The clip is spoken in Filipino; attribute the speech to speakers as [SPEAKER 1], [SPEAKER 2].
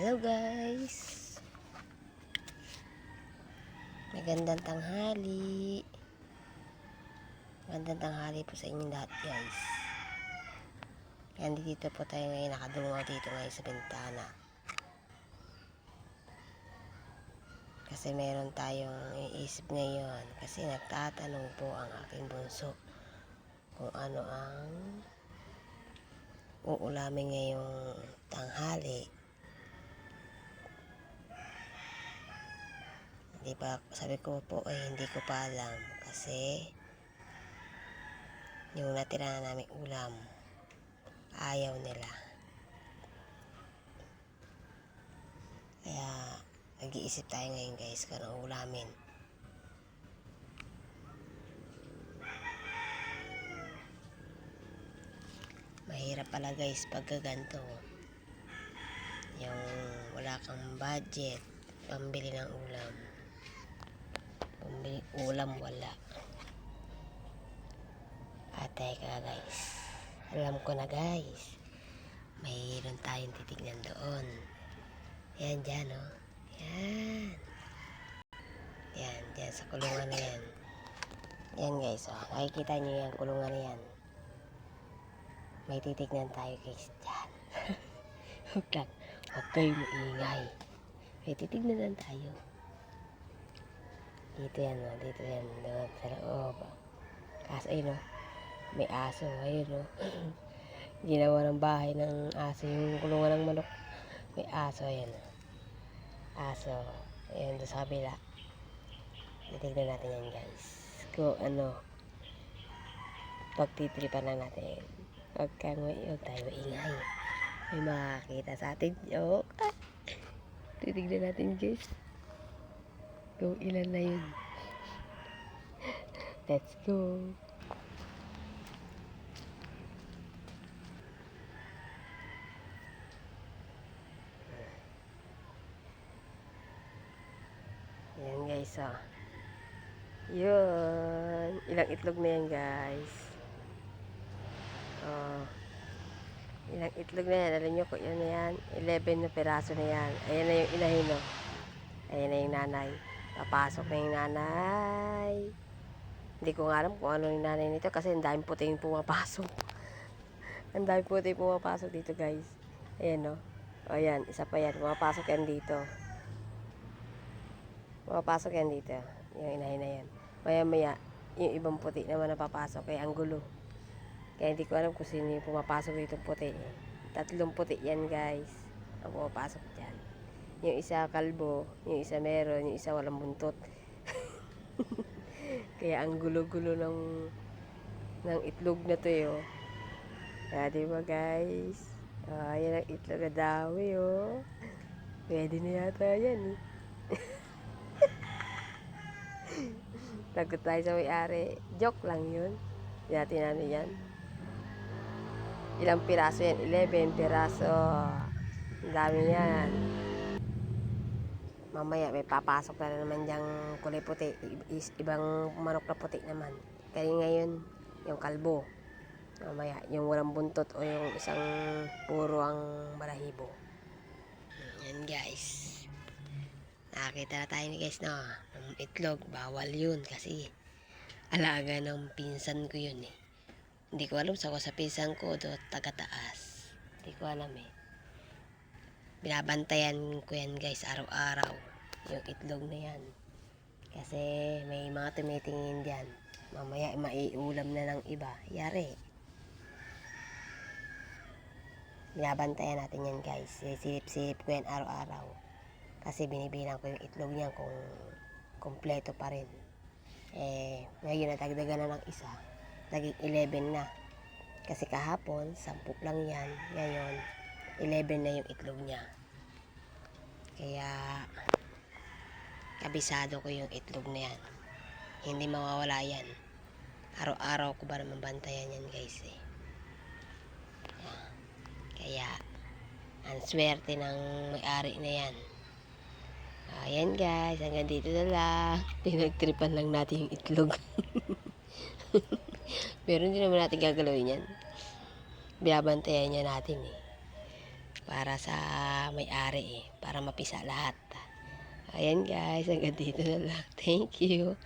[SPEAKER 1] Hello guys, magandang tanghali. Magandang tanghali po sa inyong lahat guys. Yan, dito po tayo ngayon, nakadungaw dito ngayon sa bintana. Kasi meron tayong iisip ngayon. Kasi nagtatanong po ang aking bunso kung ano ang uulamin ngayong tanghali. Di ba, sabi ko po ay hindi ko pa alam kasi yung natira na namin ulam ayaw nila, kaya nag-iisip tayo ngayon guys kung anong ulamin. Mahirap pala guys pagka ganito, yung wala kang budget pambili ng ulam. Pambili ulam wala. At teka guys, alam ko na guys, mayroon tayong titignan doon. Yan dyan oh. Yan dyan sa kulungan na yan. Yan guys oh, nakikita nyo yan, kulungan na yan. May titignan tayo guys dyan. Huwag kayo maingay. May titignan lang tayo. Dito yan oh, dito yan doon sa loob. Kaso ayun oh, may aso, ayun oh. Ginawa ng bahay ng aso yung kulungan ng manok. May aso, ayan. Aso, ayan doon sa kabila. Titignan natin yan guys. Kung ano, pagtitripan na natin. Huwag tayo maingay. May makakita sa atin. Joke. Titignan natin guys. Kung ilan na yun. Let's go. Yan guys oh. Yun. Ilang itlog na yan guys. Oh. Ilang itlog na yan. Alam nyo kung yan na yan. 11 na peraso na yan. Ayan na yung inahin oh. Ayan na yung nanay. Papasok na yung nanay. Hindi ko nga alam kung ano yung nanay nito kasi ang daming puting pumapasok. Ang daming puting pumapasok dito guys. Ayan oh. O yan. Isa pa yan. Pumapasok yan dito. Pumapasok yan dito. Yung inahin na yan. Maya-maya, yung ibang puti naman na papasok. Kaya ang gulo. Kaya hindi ko alam kung sino yung pumapasok dito puti. 3 puti yan guys. Ang pumapasok dyan. Yung isa kalbo, yung isa meron, yung isa walang buntot. Kaya ang gulo-gulo ng itlog na to yo. Kaya diba guys? Yan ang itlog na dawi oh. Pwede na yata yan eh. Lagot tayo sa may-ari. Joke lang yun. Hindi natin ano yan. Ilang piraso yan? 11 piraso. Ang dami yan. Mamaya may papasok na naman diyang kulay puti. Ibang manok na puti naman. Kaya ngayon, yung kalbo. Mamaya, yung walang buntot o yung isang puro ang balahibo. Yan guys. Nakakita na tayo ni guys no. Ng itlog, bawal yun kasi alaga ng pinsan ko yun eh. Hindi ko alam sa pinsan ko do taga-taas. Hindi ko alam eh. Binabantayan ko yan guys araw-araw. Yung itlog na yan. Kasi may mga tumitingin dyan. Mamaya maiulam na ng iba. Yari. Binabantayan natin yan guys. Silip-silip ko yan araw-araw. Kasi binibilang ko yung itlog niya kung kompleto pa rin. Ngayon natagdagan na ng isa. Naging 11 na. Kasi kahapon, 10 lang yan. Ngayon, 11 na yung itlog niya. Kaya, kabisado ko yung itlog na yan. Hindi mawawala yan. Araw-araw ko ba naman bantayan yan guys eh. Kaya, ang swerte ng may-ari na yan. Ayan guys, hanggang dito na lang. Pinagtripan lang natin yung itlog. Pero hindi naman natin gagalawin yan. Binabantayan niya natin eh. para sa may-ari para mapisa lahat. Ayan guys, hanggang dito na lang. Thank you.